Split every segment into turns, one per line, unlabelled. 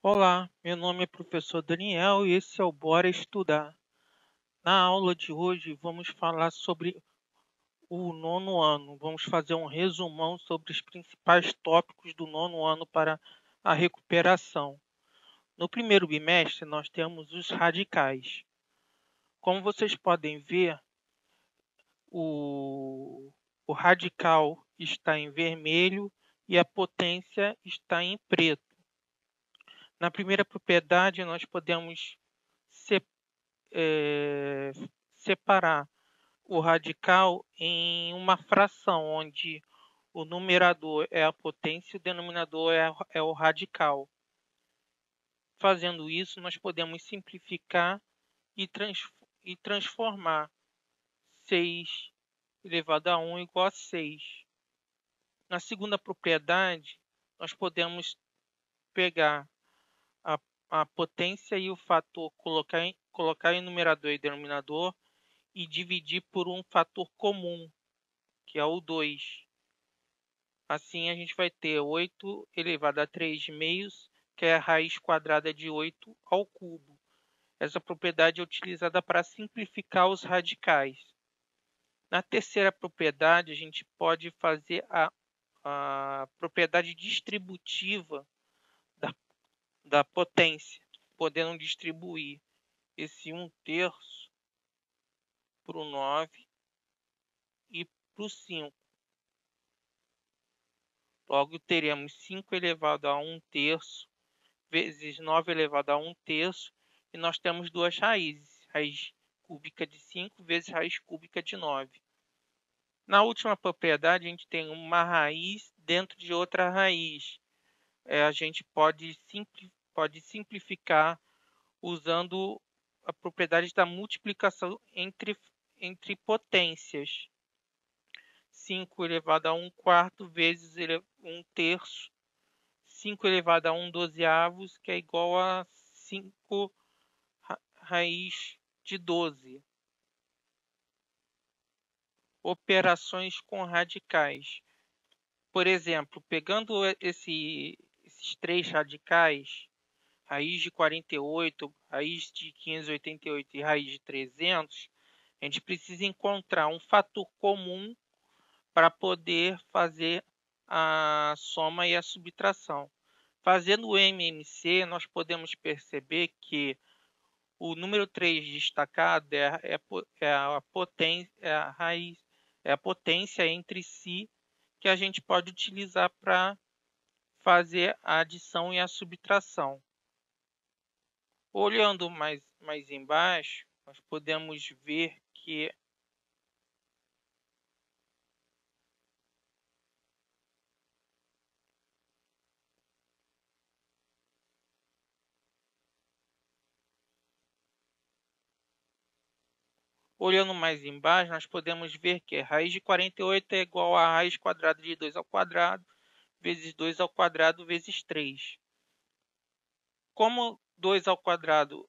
Olá, meu nome é professor Daniel e esse é o Bora Estudar. Na aula de hoje vamos falar sobre o nono ano. Vamos fazer um resumão sobre os principais tópicos do nono ano para a recuperação. No primeiro bimestre nós temos os radicais. Como vocês podem ver, o radical está em vermelho e a potência está em preto. Na primeira propriedade nós podemos separar o radical em uma fração, onde o numerador é a potência e o denominador é o radical. Fazendo isso, nós podemos simplificar e transformar 6 elevado a 1 igual a 6. Na segunda propriedade, nós podemos pegar a potência e o fator, colocar em numerador e denominador e dividir por um fator comum, que é o 2. Assim, a gente vai ter 8 elevado a 3 meios, que é a raiz quadrada de 8 ao cubo. Essa propriedade é utilizada para simplificar os radicais. Na terceira propriedade, a gente pode fazer a propriedade distributiva da potência, podendo distribuir esse 1/3 para o 9 e para o 5. Logo, teremos 5 elevado a 1/3 vezes 9 elevado a 1/3, e nós temos duas raízes, raiz cúbica de 5 vezes raiz cúbica de 9. Na última propriedade, a gente tem uma raiz dentro de outra raiz. A gente pode simplificar usando a propriedade da multiplicação entre potências. 5 elevado a 1/4 vezes 1/3, 5 elevado a 1/12, que é igual a 5 raiz de 12. Operações com radicais. Por exemplo, pegando esses 3 radicais, raiz de 48, raiz de 588 e raiz de 300, a gente precisa encontrar um fator comum para poder fazer a soma e a subtração. Fazendo o MMC, nós podemos perceber que o número 3 destacado é a potência entre si, que a gente pode utilizar para fazer a adição e a subtração. Olhando mais embaixo, nós podemos ver que nós podemos ver que a raiz de 48 é igual a raiz quadrada de 2 ao quadrado, vezes 2 ao quadrado, vezes 3. Como 2 ao quadrado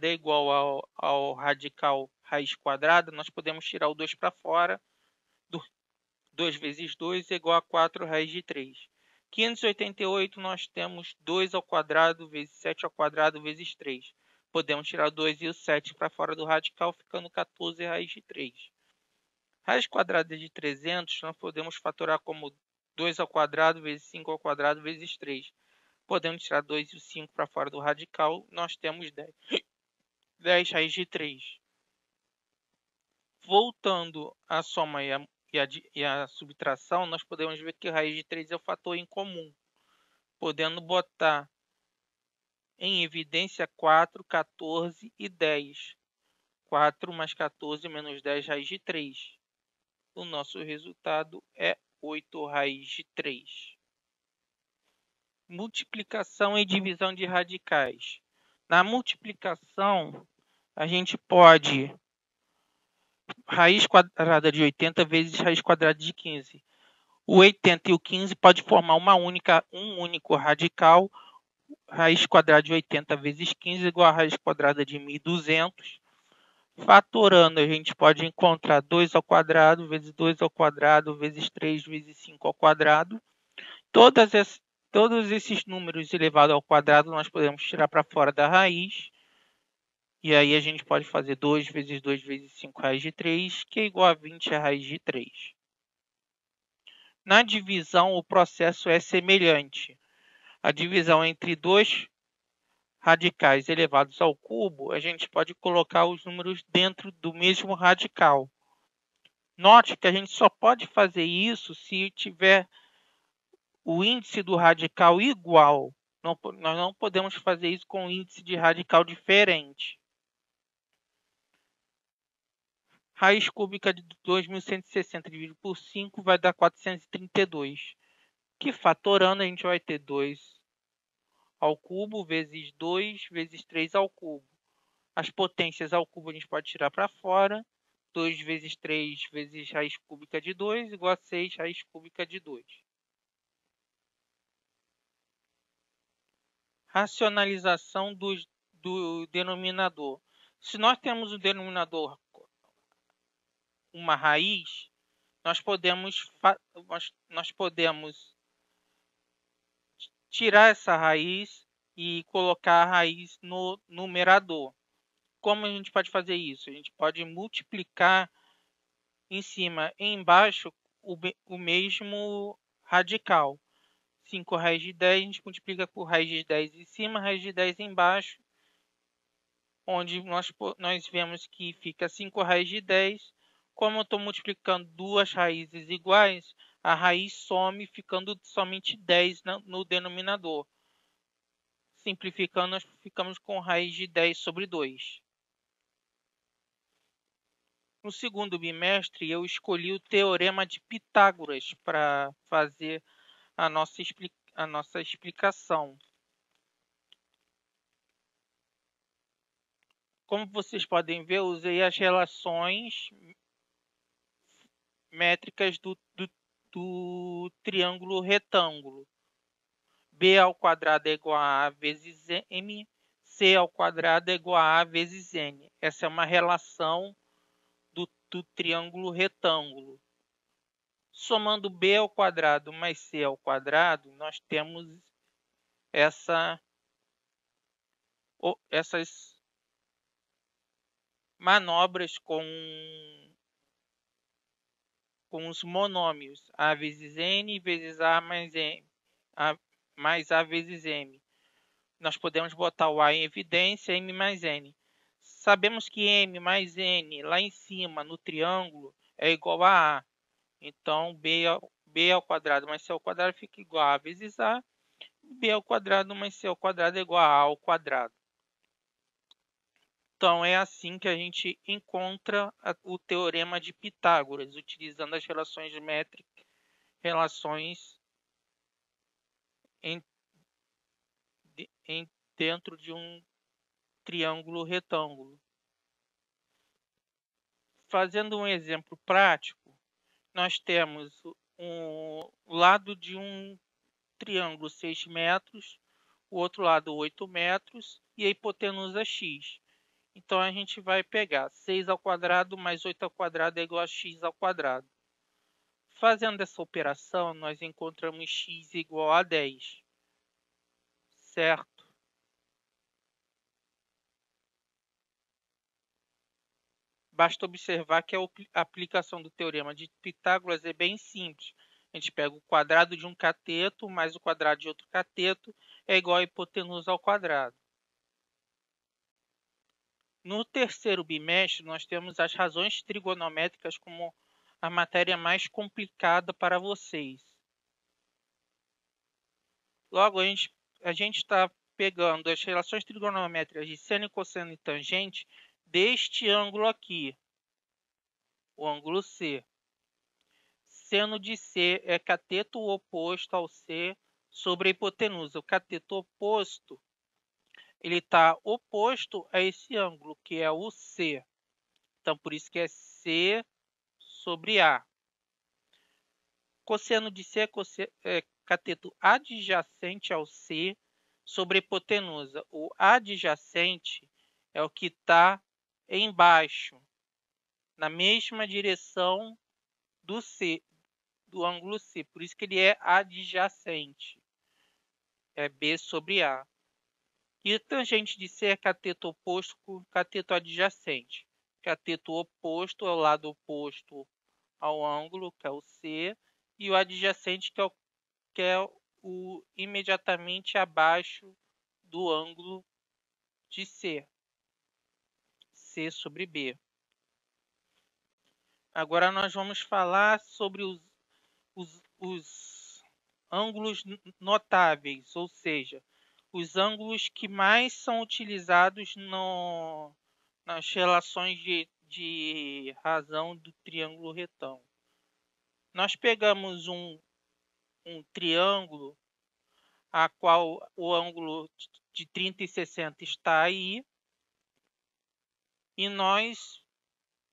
é igual ao radical raiz quadrada, nós podemos tirar o 2 para fora. 2 vezes 2 é igual a 4 raiz de 3. 588 nós temos 2 ao quadrado vezes 7 ao quadrado vezes 3. Podemos tirar o 2 e o 7 para fora do radical, ficando 14 raiz de 3. Raiz quadrada de 300 nós podemos fatorar como 2 ao quadrado vezes 5 ao quadrado vezes 3. Podemos tirar 2 e o 5 para fora do radical, nós temos 10. 10 raiz de 3. Voltando à soma e a subtração, nós podemos ver que a raiz de 3 é o fator incomum, podendo botar em evidência 4, 14 e 10. 4 mais 14 menos 10 raiz de 3. O nosso resultado é 8 raiz de 3. Multiplicação e divisão de radicais. Na multiplicação, a gente pode raiz quadrada de 80 vezes raiz quadrada de 15. O 80 e o 15 pode formar um único radical. Raiz quadrada de 80 vezes 15 igual a raiz quadrada de 1.200. Fatorando, a gente pode encontrar 2 ao quadrado vezes 2 ao quadrado vezes 3 vezes 5 ao quadrado. Todas Todos esses números elevados ao quadrado nós podemos tirar para fora da raiz. E aí a gente pode fazer 2 vezes 2 vezes 5 raiz de 3, que é igual a 20 raiz de 3. Na divisão, o processo é semelhante. A divisão entre dois radicais elevados ao cubo, a gente pode colocar os números dentro do mesmo radical. Note que a gente só pode fazer isso se tiver o índice do radical igual. Nós não podemos fazer isso com um índice de radical diferente. Raiz cúbica de 2.160 dividido por 5 vai dar 432. Que fatorando a gente vai ter 2 ao cubo vezes 2 vezes 3 ao cubo. As potências ao cubo a gente pode tirar para fora. 2 vezes 3 vezes raiz cúbica de 2 igual a 6 raiz cúbica de 2. Racionalização do denominador. Se nós temos o denominador uma raiz, nós podemos tirar essa raiz e colocar a raiz no numerador. Como a gente pode fazer isso? A gente pode multiplicar em cima e embaixo o mesmo radical. 5 raiz de 10, a gente multiplica por raiz de 10 em cima, raiz de 10 embaixo, onde nós vemos que fica 5 raiz de 10. Como eu estou multiplicando duas raízes iguais, a raiz some, ficando somente 10 no denominador. Simplificando, nós ficamos com raiz de 10 sobre 2. No segundo bimestre, eu escolhi o Teorema de Pitágoras para fazer a nossa explicação. Como vocês podem ver, eu usei as relações métricas do triângulo retângulo. B ao quadrado é igual a A vezes M, C ao quadrado é igual a A vezes N. Essa é uma relação do triângulo retângulo. Somando B ao quadrado mais C ao quadrado, nós temos essas manobras com os monômios A vezes N vezes A mais M, mais A vezes M. Nós podemos botar o A em evidência, M mais N. Sabemos que M mais N lá em cima no triângulo é igual a A. Então, B ao quadrado mais C ao quadrado fica igual a A vezes A. B ao quadrado mais C ao quadrado é igual a A ao quadrado. Então, é assim que a gente encontra o Teorema de Pitágoras, utilizando as relações métricas, relações dentro de um triângulo retângulo. Fazendo um exemplo prático, nós temos o lado de um triângulo 6 metros, o outro lado 8 metros e a hipotenusa x. Então, a gente vai pegar 6 ao quadrado mais 8 ao quadrado é igual a x ao quadrado. Fazendo essa operação, nós encontramos x igual a 10. Certo? Basta observar que a aplicação do Teorema de Pitágoras é bem simples. A gente pega o quadrado de um cateto mais o quadrado de outro cateto é igual a hipotenusa ao quadrado. No terceiro bimestre, nós temos as razões trigonométricas como a matéria mais complicada para vocês. Logo, a gente está pegando as relações trigonométricas de seno, cosseno e tangente deste ângulo aqui, o ângulo C. Seno de C é cateto oposto ao C sobre a hipotenusa. O cateto oposto ele está oposto a esse ângulo, que é o C. Então, por isso que é C sobre A. Cosseno de C é cateto adjacente ao C sobre a hipotenusa. O adjacente é o que está embaixo, na mesma direção do C, do ângulo C. Por isso que ele é adjacente. é B sobre A. E tangente de C é cateto oposto com cateto adjacente. Cateto oposto é o lado oposto ao ângulo, que é o C, e o adjacente, que é o imediatamente abaixo do ângulo de C. C sobre B. Agora nós vamos falar sobre os ângulos notáveis, ou seja, os ângulos que mais são utilizados nas relações de razão do triângulo retângulo. Nós pegamos um triângulo a qual o ângulo de 30 e 60 está aí, e nós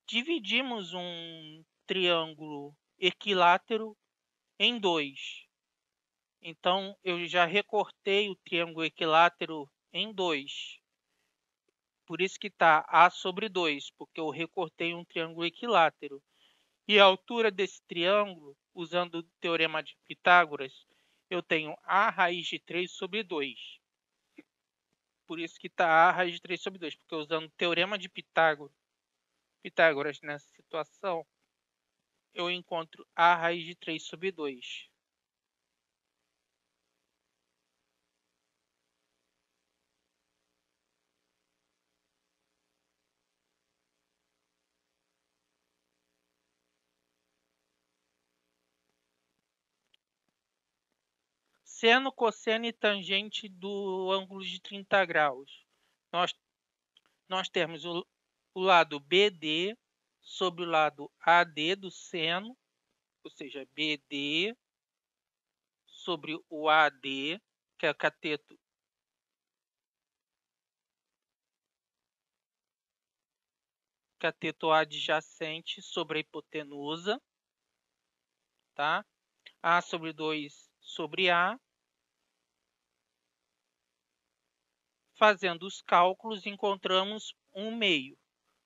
dividimos um triângulo equilátero em dois. Então, eu já recortei o triângulo equilátero em dois. Por isso que está A sobre 2, porque eu recortei um triângulo equilátero. E a altura desse triângulo, usando o teorema de Pitágoras, eu tenho A raiz de 3 sobre 2. Por isso que está A raiz de 3 sobre 2, porque usando o teorema de Pitágoras nessa situação, eu encontro A raiz de 3 sobre 2. Seno, cosseno e tangente do ângulo de 30 graus. Nós temos o lado BD sobre o lado AD do seno, ou seja, BD sobre o AD, que é o cateto adjacente sobre a hipotenusa, tá? A sobre 2 sobre A. Fazendo os cálculos, encontramos um meio.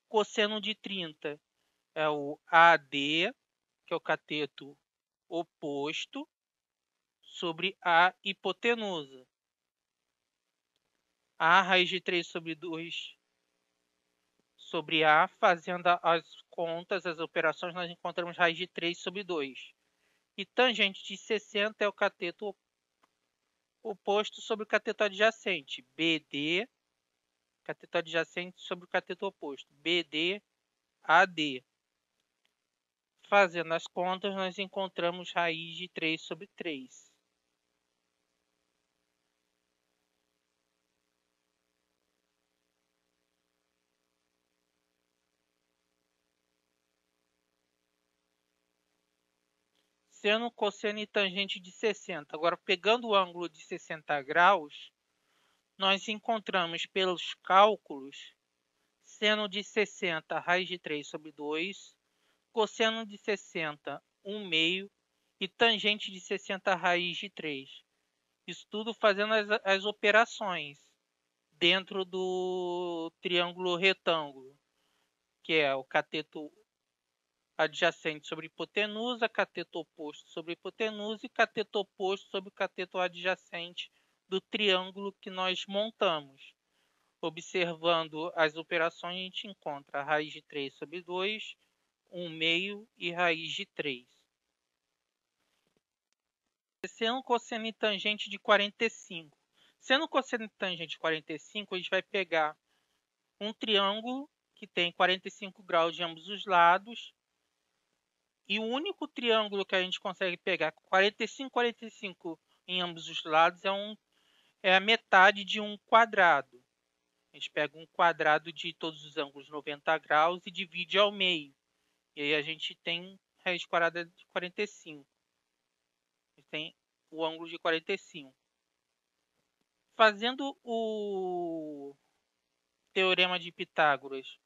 Cosseno de 30 é o AD, que é o cateto oposto, sobre a hipotenusa. A raiz de 3 sobre 2 sobre A, fazendo as contas, as operações, nós encontramos raiz de 3 sobre 2. E tangente de 60 é o cateto oposto sobre o cateto adjacente. BD, cateto adjacente sobre o cateto oposto. BD, AD. Fazendo as contas, nós encontramos raiz de 3 sobre 3. Seno, cosseno e tangente de 60. Agora, pegando o ângulo de 60 graus, nós encontramos pelos cálculos seno de 60, raiz de 3 sobre 2, cosseno de 60, 1 meio, e tangente de 60, raiz de 3. Isso tudo fazendo as operações dentro do triângulo retângulo, que é o cateto adjacente sobre hipotenusa, cateto oposto sobre hipotenusa e cateto oposto sobre o cateto adjacente do triângulo que nós montamos. Observando as operações, a gente encontra a raiz de 3 sobre 2, 1 meio e raiz de 3. Seno, cosseno e tangente de 45. Seno, cosseno e tangente de 45, a gente vai pegar um triângulo que tem 45 graus de ambos os lados. E o único triângulo que a gente consegue pegar com 45, 45 em ambos os lados é a metade de um quadrado. A gente pega um quadrado de todos os ângulos 90 graus e divide ao meio. E aí a gente tem raiz quadrada de 45. A gente tem o ângulo de 45. Fazendo o teorema de Pitágoras,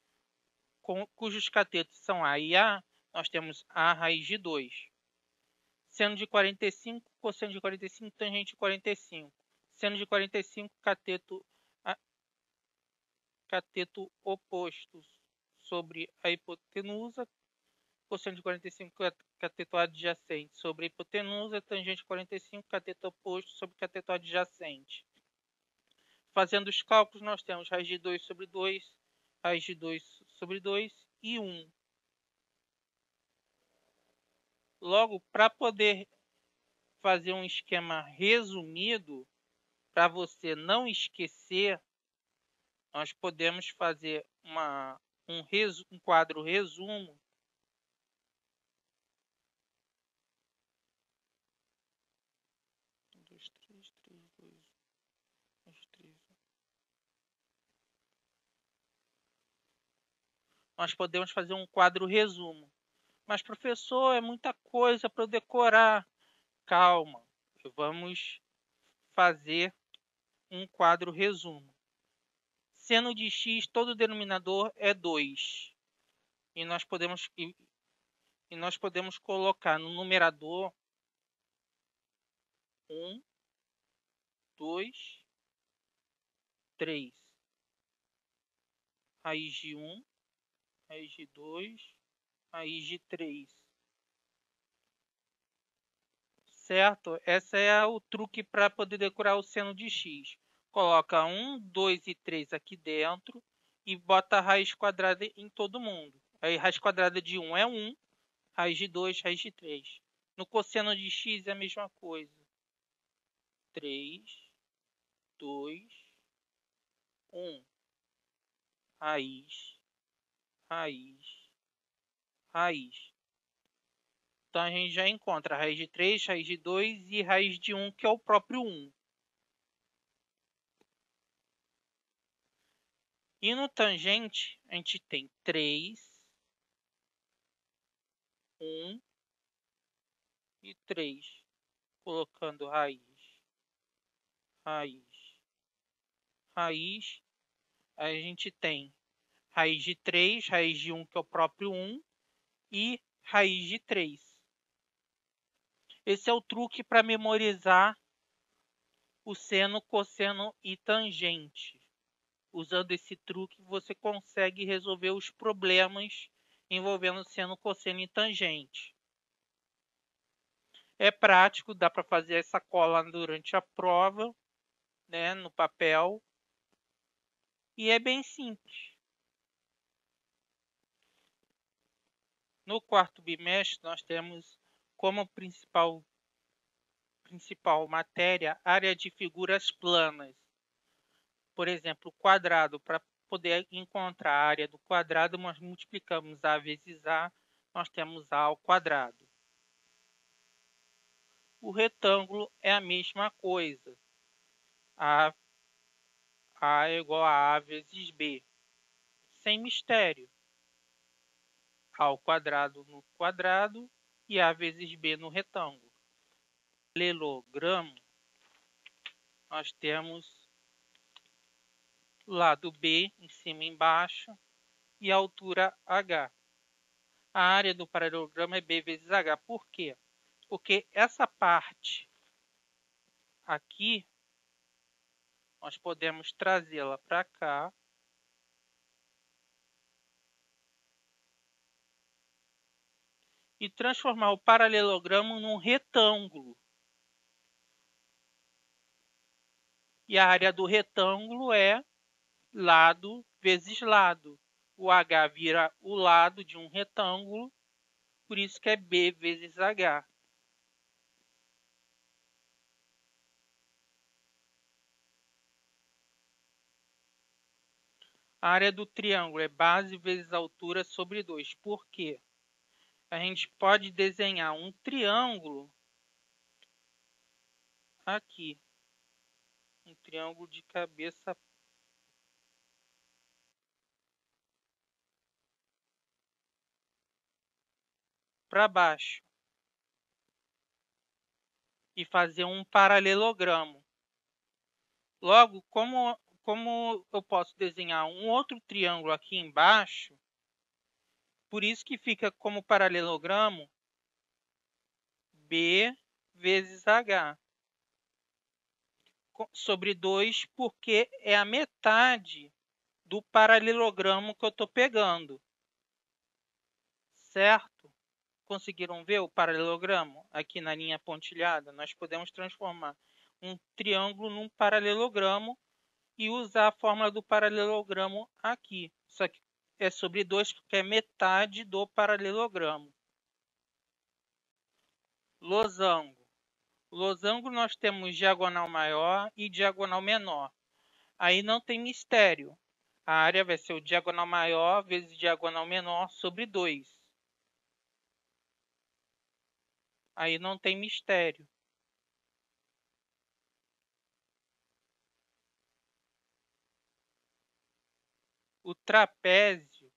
cujos catetos são A e A, nós temos A raiz de 2. Seno de 45, cosseno de 45, tangente de 45. Seno de 45, cateto oposto sobre a hipotenusa, cosseno de 45 cateto adjacente sobre a hipotenusa, tangente de 45 cateto oposto sobre cateto adjacente. Fazendo os cálculos, nós temos raiz de 2 sobre 2, raiz de 2 sobre 2 e 1. Logo, para poder fazer um esquema resumido, para você não esquecer, nós podemos fazer um quadro resumo nós podemos fazer um quadro resumo. Mas, professor, é muita coisa para eu decorar. Calma, vamos fazer um quadro resumo. Seno de x, todo denominador é 2. E nós podemos colocar no numerador 1, 2, 3. Raiz de 1, raiz de 2, raiz de 3. Certo? Esse é o truque para poder decorar o seno de x. Coloca 1, 2 e 3 aqui dentro e bota a raiz quadrada em todo mundo. Aí raiz quadrada de 1 é 1, raiz de 2, raiz de 3. No cosseno de x é a mesma coisa. 3, 2, 1. Raiz, raiz, raiz. Então, a gente já encontra a raiz de 3, raiz de 2 e raiz de 1, que é o próprio 1. E no tangente, a gente tem 3, 1 e 3. Colocando raiz, raiz, raiz. A gente tem raiz de 3, raiz de 1, que é o próprio 1, e raiz de 3. Esse é o truque para memorizar o seno, cosseno e tangente. Usando esse truque, você consegue resolver os problemas envolvendo seno, cosseno e tangente. É prático, dá para fazer essa cola durante a prova, né, no papel. E é bem simples. No quarto bimestre, nós temos como principal matéria área de figuras planas. Por exemplo, quadrado. Para poder encontrar a área do quadrado, nós multiplicamos A vezes A, nós temos A ao quadrado. O retângulo é a mesma coisa. A é igual a A vezes B. Sem mistério. A ao quadrado no quadrado e A vezes B no retângulo. Paralelogramo, nós temos lado B em cima e embaixo e a altura H. A área do paralelogramo é B vezes H. Por quê? Porque essa parte aqui, nós podemos trazê-la para cá e transformar o paralelogramo num retângulo. E a área do retângulo é lado vezes lado. O H vira o lado de um retângulo, por isso que é B vezes H. A área do triângulo é base vezes altura sobre 2. Por quê? A gente pode desenhar um triângulo aqui. Um triângulo de cabeça para baixo. E fazer um paralelogramo. Logo, como eu posso desenhar um outro triângulo aqui embaixo, por isso que fica como paralelogramo B vezes H sobre 2, porque é a metade do paralelogramo que eu estou pegando, certo? Conseguiram ver o paralelogramo aqui na linha pontilhada? Nós podemos transformar um triângulo num paralelogramo e usar a fórmula do paralelogramo aqui. Só que é sobre 2, que é metade do paralelogramo. Losango. Losango nós temos diagonal maior e diagonal menor. Aí não tem mistério. A área vai ser o diagonal maior vezes diagonal menor sobre 2. Aí não tem mistério. O trapézio,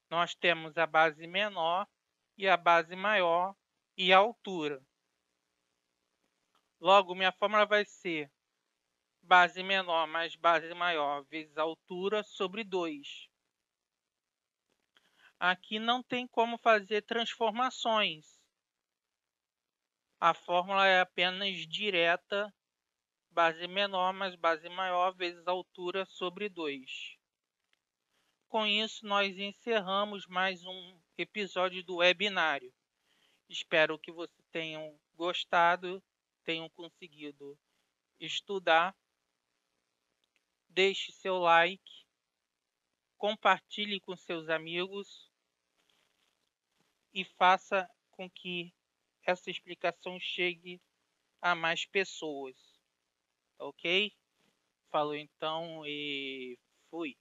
nós temos a base menor e a base maior e a altura. Logo, minha fórmula vai ser base menor mais base maior vezes altura sobre 2. Aqui não tem como fazer transformações. A fórmula é apenas direta, base menor mais base maior vezes altura sobre 2. Com isso, nós encerramos mais um episódio do webinário. Espero que vocês tenham gostado, tenham conseguido estudar. Deixe seu like, compartilhe com seus amigos e faça com que essa explicação chegue a mais pessoas. Ok? Falou então e fui.